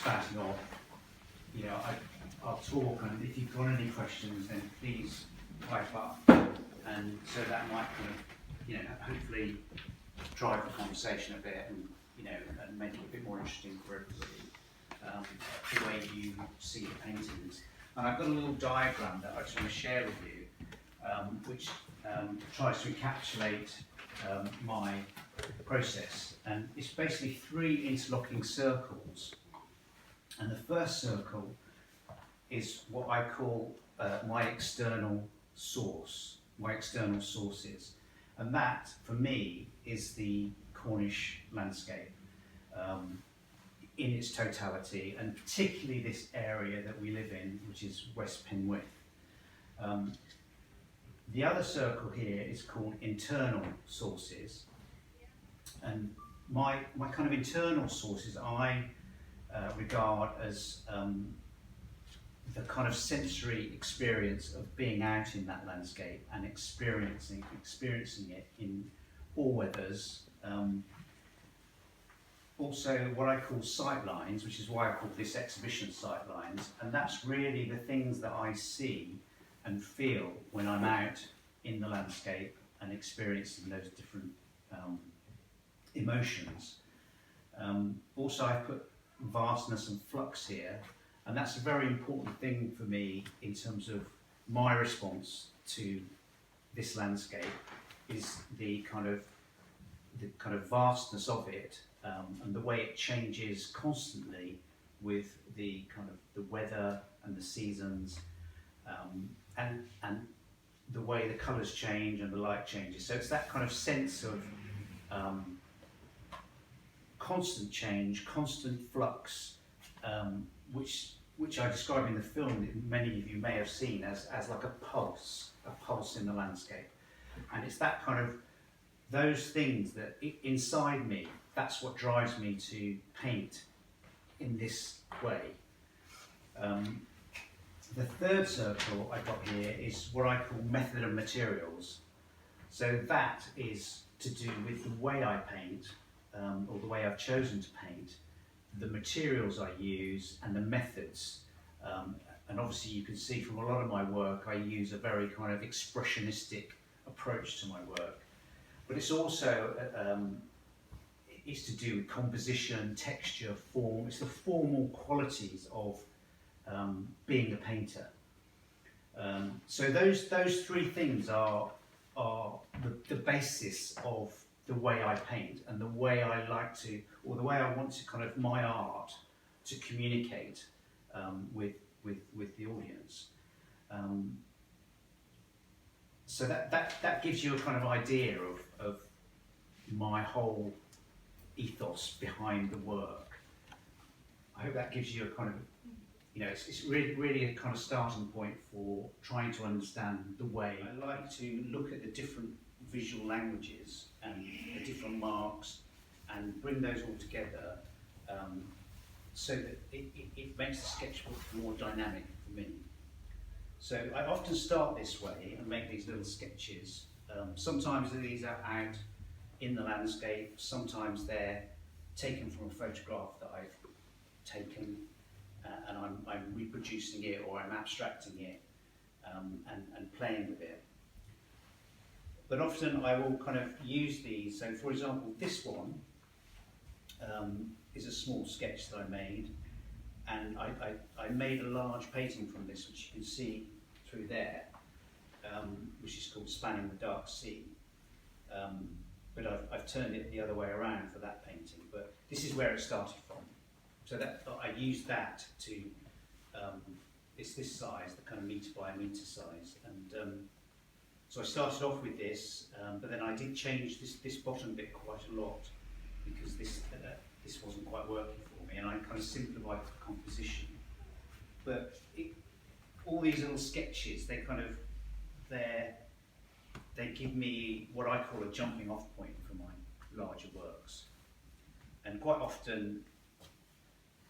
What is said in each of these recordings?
spouting off, I'll talk, and if you've got any questions, then please pipe up, and so that might kind of, hopefully drive the conversation a bit, and and make it a bit more interesting for everybody, the way you see the paintings. And I've got a little diagram that I just want to share with you, which tries to encapsulate my process, and it's basically 3 interlocking circles. And the first circle is what I call my external source, my external sources, and that for me is the Cornish landscape in its totality, and particularly this area that we live in, which is West Penwith. The other circle here is called internal sources, and my kind of internal sources I regard as the kind of sensory experience of being out in that landscape and experiencing it in all weathers. Also what I call sightlines, which is why I call this exhibition Sightlines, and that's really the things that I see and feel when I'm out in the landscape and experiencing those different emotions. Also I've put vastness and flux here, and that's a very important thing for me in terms of my response to this landscape, is the kind of vastness of it, and the way it changes constantly with the kind of the weather and the seasons, and the way the colours change and the light changes. So it's that kind of sense of constant change, constant flux, which I describe in the film that many of you may have seen as like a pulse in the landscape. And it's that kind of, those things that inside me, that's what drives me to paint in this way. The third circle I've got here is what I call method and materials. So that is to do with the way I paint, or the way I've chosen to paint, the materials I use and the methods. And obviously you can see from a lot of my work I use a very kind of expressionistic approach to my work. But it's also it's to do with composition, texture, form. It's the formal qualities of being a painter. So those 3 things are the basis of the way I paint, and the way I like to, or the way I want to kind of my art to communicate with the audience. So that gives you a kind of idea of my whole ethos behind the work. I hope that gives you a kind of, it's really a kind of starting point for trying to understand the way. I like to look at the different visual languages and the different marks and bring those all together, so that it makes the sketchbook more dynamic for me. So I often start this way and make these little sketches. Sometimes these are out in the landscape, sometimes they're taken from a photograph that I've taken, and I'm reproducing it, or I'm abstracting it, and playing with it. But often I will kind of use these. So for example, this one is a small sketch that I made, and I made a large painting from this, which you can see through there, which is called Spanning the Dark Sea. But I've turned it the other way around for that painting, but this is where it started from. So that I used that to, it's this size, the kind of metre by metre size, and so I started off with this, but then I did change this bottom bit quite a lot, because this wasn't quite working for me, and I kind of simplified the composition. But all these little sketches, they give me what I call a jumping off point for my larger works. And quite often,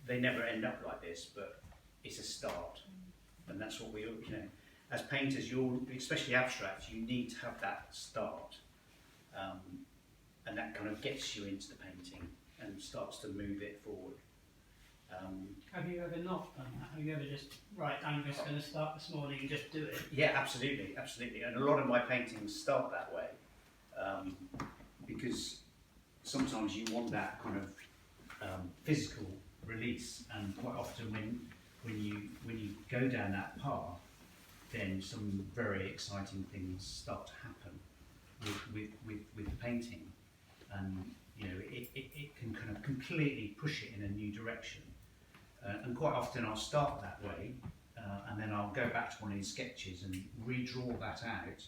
they never end up like this, but it's a start. And that's what we, as painters, especially abstract, you need to have that start. And that kind of gets you into the painting and starts to move it forward. Have you ever not done that? Have you ever just, right, I'm just going to start this morning and just do it? Yeah, absolutely, absolutely. And a lot of my paintings start that way, because sometimes you want that kind of physical release, and quite often when you go down that path, then some very exciting things start to happen with the painting, and it can kind of completely push it in a new direction. And quite often I'll start that way, and then I'll go back to one of these sketches and redraw that out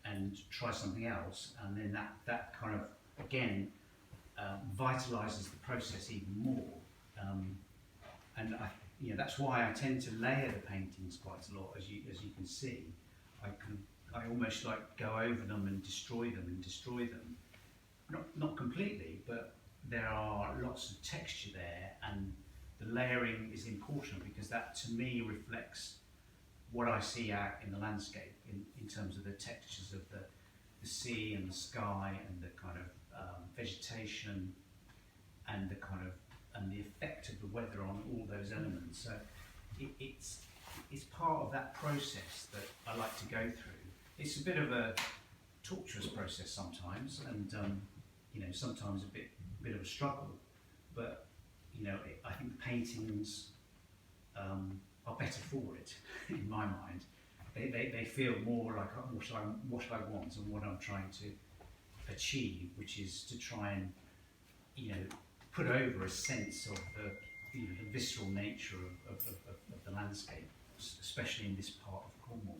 and try something else, and then that kind of again vitalises the process even more. And that's why I tend to layer the paintings quite a lot, as you can see. I almost like go over them and destroy them. Not completely, but there are lots of texture there, and the layering is important because that to me reflects what I see out in the landscape in terms of the textures of the sea and the sky and the kind of vegetation and the effect of the weather on all those elements. So it's part of that process that I like to go through. It's a bit of a torturous process sometimes, and sometimes a bit of a struggle. But I think the paintings are better for it in my mind. They feel more like what I want and what I'm trying to achieve, which is to try and put over a sense of the visceral nature of the landscape, especially in this part of Cornwall.